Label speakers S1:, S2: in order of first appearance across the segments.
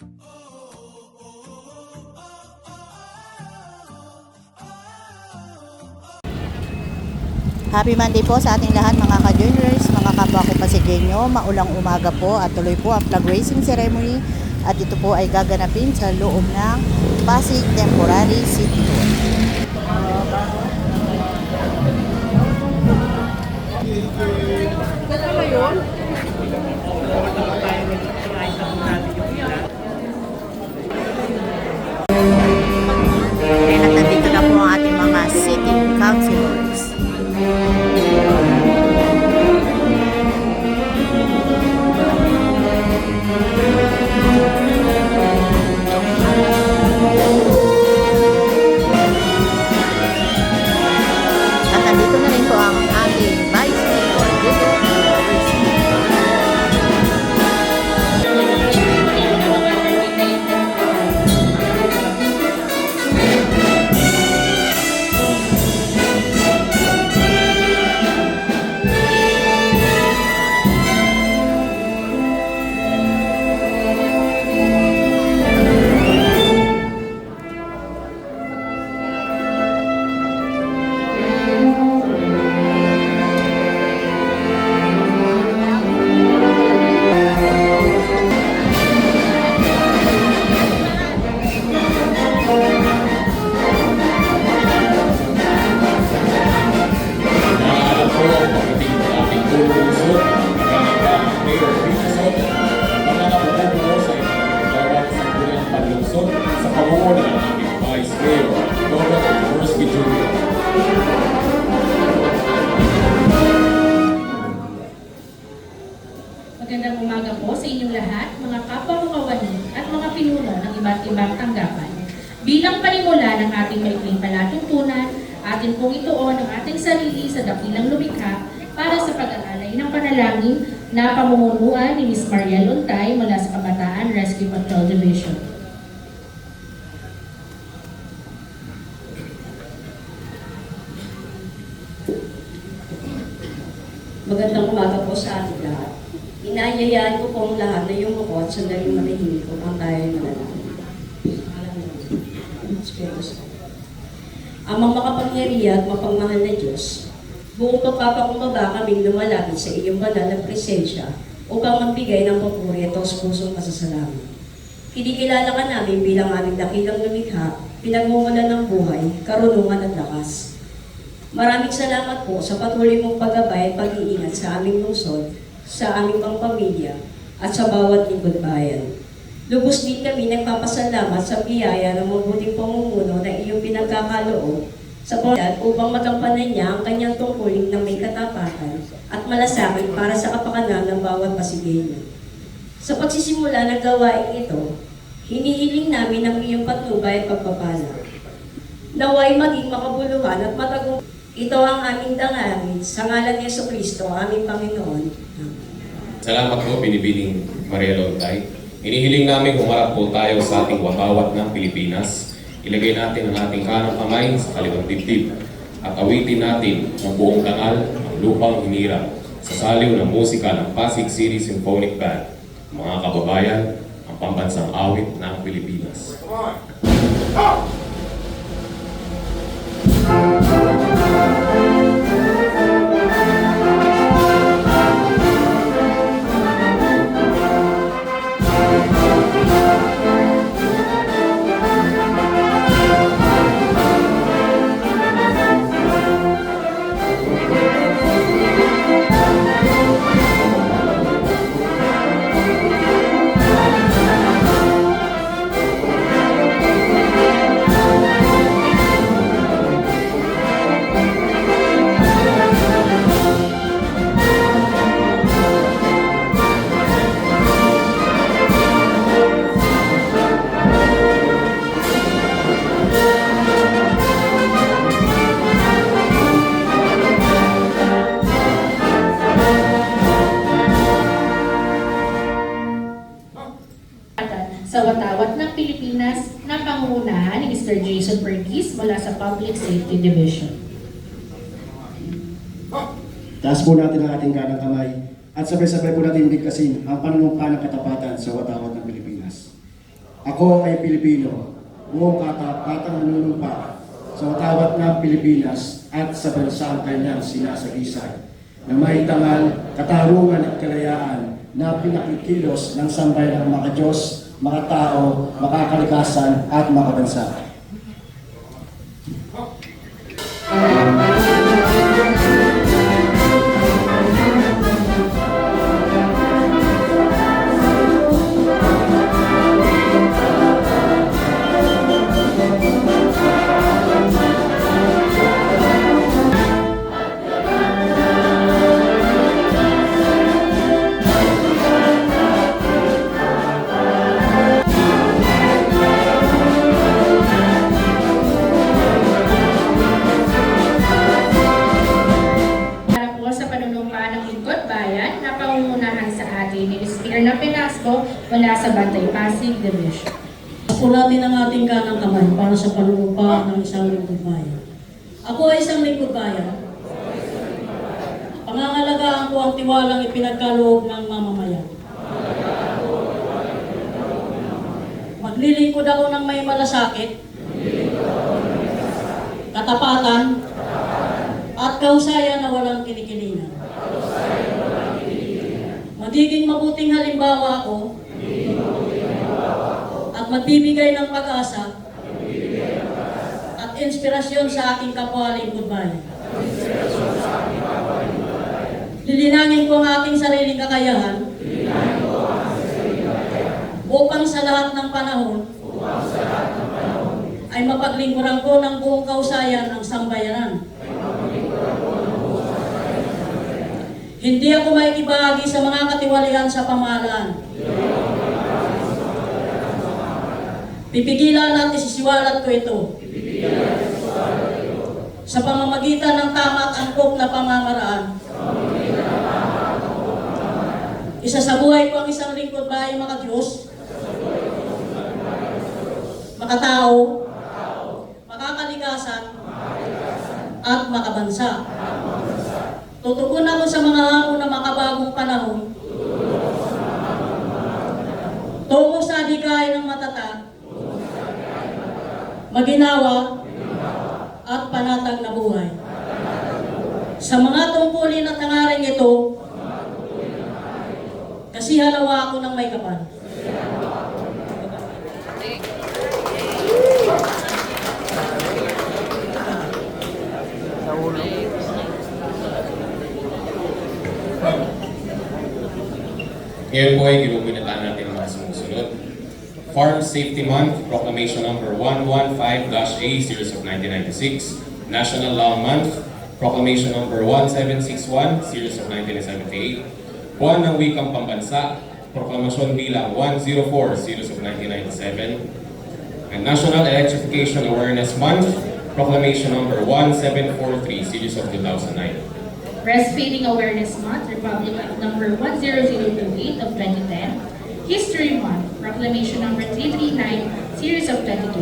S1: Happy Monday po sa ating lahat mga ka-joiners, mga kapwa ko Pasigueño. Maulang umaga po at tuloy po ang flag raising ceremony at ito po ay gaganapin sa loob ng Pasig Temporary City Hall. At nandito na po ang ating mga city councilors. At nandito na rin po ang ating Vice Mayor, Dudo Rizky.
S2: Sa pamumuno ng ating Vice Mayor, Dudo Rizky Jr.
S3: Magandang umaga po sa inyong lahat, mga kapwa kawani at mga pinuno ng iba't ibang tanggapan. Bilang panimula ng ating maikling palatuntunan, atin pong ituon ang ating sarili sa dakilang lumikha para sa pag-aalay ng panalangin na pamumunuan ni Ms. Mariel Untay mula sa Kabataan Rescue Patrol Division.
S4: Magandang umaga po sa ating lahat. Inayayaan ko pong lahat na yumuko at sandaling manahimik upang tayo ay manalangin. Amang makapangyarihan at mapagmahal na Diyos, buong pagpapakumbaba kaming lumalapit sa iyong banal na presensya upang magbigay ng papuri at pusong pasasalamat. Kinikilala ka namin bilang aming dakilang lumikha, pinagmumulan ng buhay, karunungan at lakas. Maraming salamat po sa patuloy mong paggabay at pag-iingat sa aming lungsod, sa aming mga pamilya, at sa bawat lingkod bayan. Lubos din kami nagpapasalamat sa biyaya ng mabuting pamumuno na iyong pinagkakaloob sa pamilya upang magampanan niya ang kanyang tungkulin ng may katapatan at malasakit para sa kapakanan ng bawat Pasigueño. Sa pagsisimula ng gawain ito, hinihiling namin ang iyong patnubay at pagpapala. Naway maging makabuluhan at matagumpay. Ito ang aming dalangin sa ngalan ni Jesucristo, aming Panginoon.
S2: Salamat po, Binibining Mariel Untay. Inihiling namin humarap po tayo sa ating watawat ng Pilipinas. Ilagay natin ang ating kanang kamay sa kaliwang dibdib at awitin natin ng buong kanal ang lupang hinirang sa saliw ng musika ng Pasig City Symphonic Band. Mga kababayan, ang pambansang awit ng Pilipinas.
S3: Sa watawat ng Pilipinas na pangungunahan ni Mr. Jason Perkis mula sa Public Safety Division.
S5: Taas po natin ang ating kanang kamay at sabay-sabay po natin bigkasin ang panunumpa ng katapatan sa watawat ng Pilipinas. Ako ay Pilipino, buong katapatang nanunumpa sa watawat ng Pilipinas at sa bansang kanyang sinasagisay, na may tangal, katarungan at kalayaan na pinakikilos ng sambayan ng mga Diyos, mga tao, makakalikasan at makabansa.
S3: Para po sa panunumpa ng Lingkod Bayan na pangungunahan sa atin ni Speaker na Pinasco mula sa Bantay Pasig Division.
S4: Po natin ang ating kanang kamay para sa panunumpa ng isang lingkod bayan. Ako ay isang lingkod bayan. Pangangalagaan ko ang tiwalang ipinagkaloob ng mamamayan. Maglilingkod ako ng may malasakit, katapatan, at kahusayan na walang kinikilingan. Magiging mabuting halimbawa ako at magbibigay ng pag-asa at inspirasyon sa aking kapwa lingkod bayan. Lilinangin ko ang ating sariling kakayahan upang sa lahat ng panahon ay mapaglingkuran ko ng buong kausayan ang sambayanan. Hindi ako makikibahagi sa mga katiwalian sa pamahalaan. Pipigilan at isisiwalat ko ito sa pamamagitan ng tama at angkop na pamamaraan. Isasabuhay ko ang isang lingkod bayan maka-Diyos, makatao, makakalikasan, at makabansa. Tutugon ako sa mga hamon na makabagong panahon tungo sa adhikain ng matatag, maginawa, at panatag na buhay. Sa mga tungkulin at hangaring ito, kasi halawa ako ng may kapal.
S2: Ngayon po ay ginugulitan natin ang mga sumusunod. Farm Safety Month, Proclamation Number 115-A, Series of 1996. National Law Month, Proclamation Number 1761, Series of 1978. Buwan ng Wikang Pambansa, Proklamasyon bilang 104, Series of 1997. And National Electrification Awareness Month, Proclamation Number 1743, Series of 2009.
S3: Breastfeeding Awareness Month, Republic Act Number 10028 of 2010. History Month, Proclamation Number 339, Series of 2012.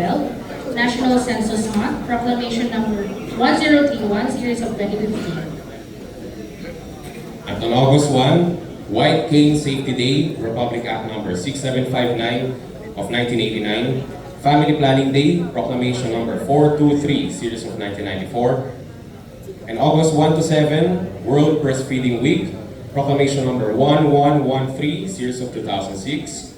S3: National Census Month, Proclamation Number 1031, Series of 2015.
S2: At on August 1, White Cane Safety Day, Republic Act Number 6759 of 1989. Family Planning Day, Proclamation Number 423, Series of 1994. And August 1 to 7, World Breastfeeding Week, Proclamation Number 1113, Series of 2006.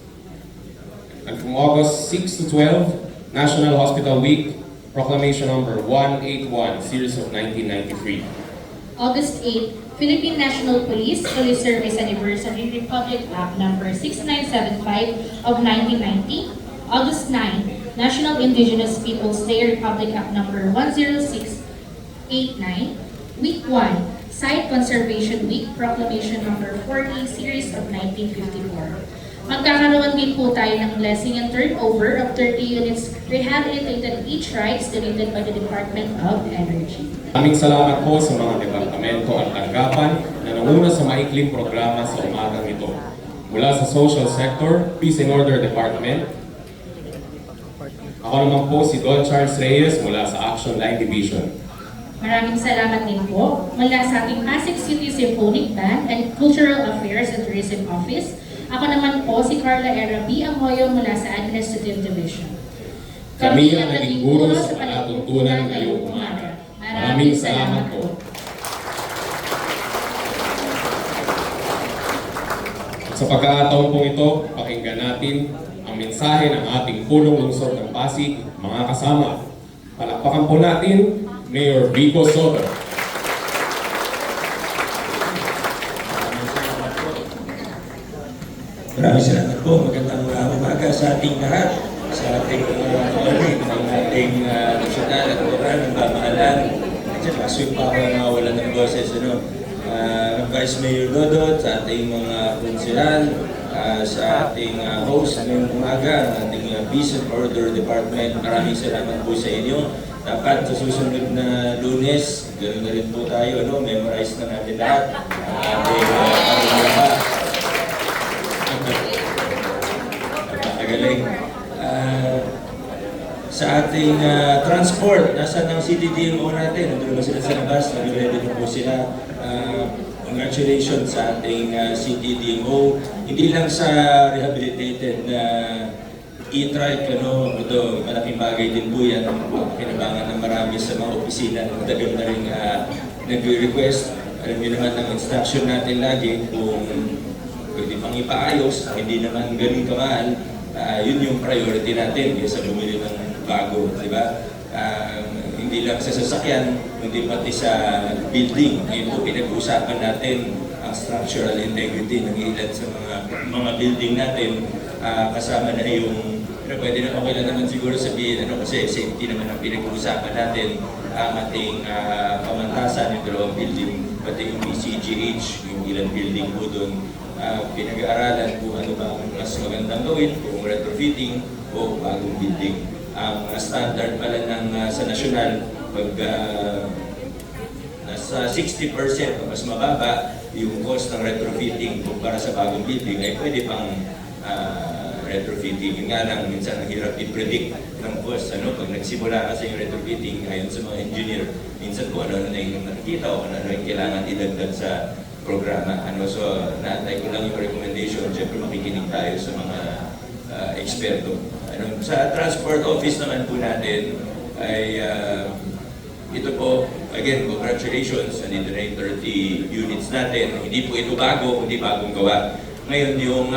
S2: And from August 6 to 12, National Hospital Week, Proclamation Number 181, Series of 1993.
S3: August 8, Philippine National Police Police Service Anniversary, Republic Act Number 6975 of 1990. August 9, National Indigenous Peoples Day, Republic Act Number 10689. Week 1, Site Conservation Week, Proclamation Number 40, Series of 1954. Magkakaroon din po tayo ng blessing and turnover of 30 units rehabilitated each rights donated by the Department of Energy.
S2: Maraming salamat po sa mga departamento at tanggapan na nanguna sa maikling programa sa umagang ito. Mula sa Social Sector, Peace and Order Department, ako naman po si Don Charles Reyes mula sa Action Line Division.
S3: Maraming salamat din po mula sa ating Pasig City Symphonic Band and Cultural Affairs and Tourism Office. Ako naman po si Carla Era B. Anghoyo mula sa Administrative
S2: Kami ang naging guro sa palatuntunan ngayong umaga. Maraming salamat po. At sa pagkakataon pong ito, pakinggan natin ang mensahe ng ating Pulong Lungsod ng Pasig, mga kasama. Palakpakan po natin, Mayor Vico Soto.
S6: Maraming salamat po. Magandang umaga sa ating lahat, sa ating kapatid, ng ating nasyonal at lokal ng pamahalaan. At saka, sweet pa ako na wala ng boses. Vice Mayor Dodot, sa ating mga konsyal, sa ating host ngayong umaga, ang ating Peace and Order Department. Maraming salamat po sa inyo. Dapat sa susunod na Lunes, ganoon na rin po tayo, memorize na natin lahat ang ating pangungapa. Napakagaling. Sa ating transport, nasa ng CTDMO natin, nandun naman sila sa labas, nag-ready na po sila. Congratulations sa ating CTDMO. Hindi lang sa rehabilitated na e-trike, ito, malaking bagay din po yan. Kinabangan ng marami sa mga opisina na matagal na rin nag-request. Alam niyo naman ang instruction natin lagi kung pwede pang ipaayos, hindi naman ganun kamahal, yun yung priority natin sa bumili ng bago, di ba? Hindi lang sa sasakyan, kundi pati sa building. Ngayon po pinag-uusapan natin ang structural integrity ng ilan sa mga building natin, kasama na yung pwede na okay lang naman siguro sabihin, kasi safety naman ang pinag-uusapan natin, ang ating pamantasan yung dalawang building, pati yung BCGH, yung ilang building po doon, pinag-aaralan kung ano ba ang mas magandang gawin, kung retrofitting o bagong building. Ang standard pala ng sa nasyonal, pag nasa 60% o mas mababa yung cost ng retrofitting kumpara sa bagong building, ay pwede pang retrofitting. Yung nga lang, minsan ang hirap i-predict ng cost. Pag nagsimula kasi yung retrofitting, ayon sa mga engineer, minsan kung ano na yung nakikita o ano yung kailangan idagdag sa programa. So, naantay ko lang yung recommendation. Siyempre, makikinig tayo sa mga eksperto. Sa transport office naman po natin, ay ito po, again, congratulations. Nandito na yung 30 units natin. Hindi po ito bago, kundi bagong gawa. Ngayon, yung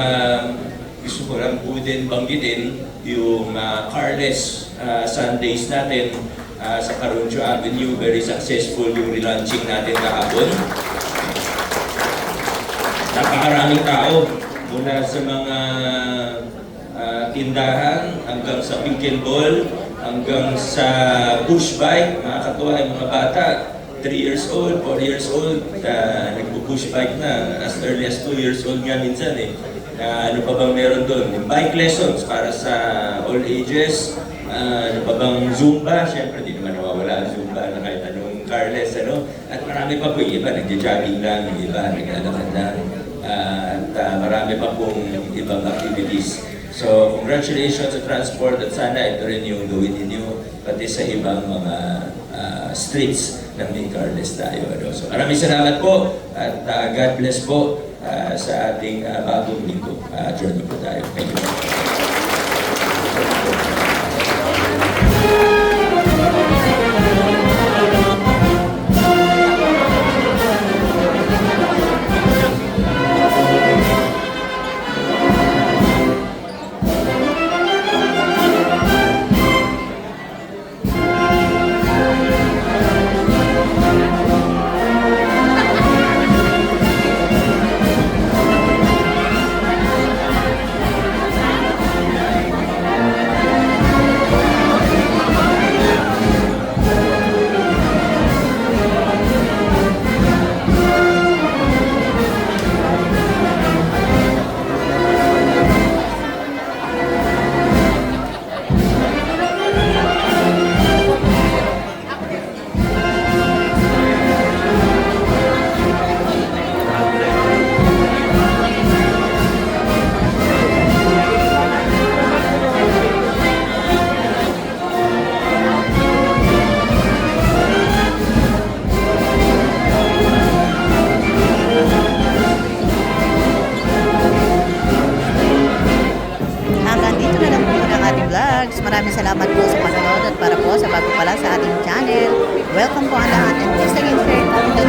S6: gusto ko lang po din banggitin yung carless Sundays natin sa Caroncio Avenue. Very successful yung relaunching natin kahapon. Napakaraming tao mula sa mga tindahan hanggang sa pink and ball, hanggang sa push bike. Nakakatuwa yung mga bata, 3 years old, 4 years old, nagpo-push bike na as early as 2 years old nga minsan eh. Ano pa bang meron doon? Yung bike lessons para sa all ages. Ano pa bang Zumba? Siyempre, di naman nawawala ang Zumba na kahit anong carless, At marami pa po yung iba, nagja-jogging lang, yung iba, naglalakad lang. At marami pa pong ibang activities. So, congratulations sa transport at sana ito rin yung gawin ninyo pati sa ibang mga streets ng may carless tayo. So, maraming salamat po at God bless po sa ating bagong linggo. Journey po tayo. Thank you.
S1: Vlogs. Maraming salamat po sa panonood at para po sa bago pala sa ating channel. Welcome po ang lahat and please again share, comment,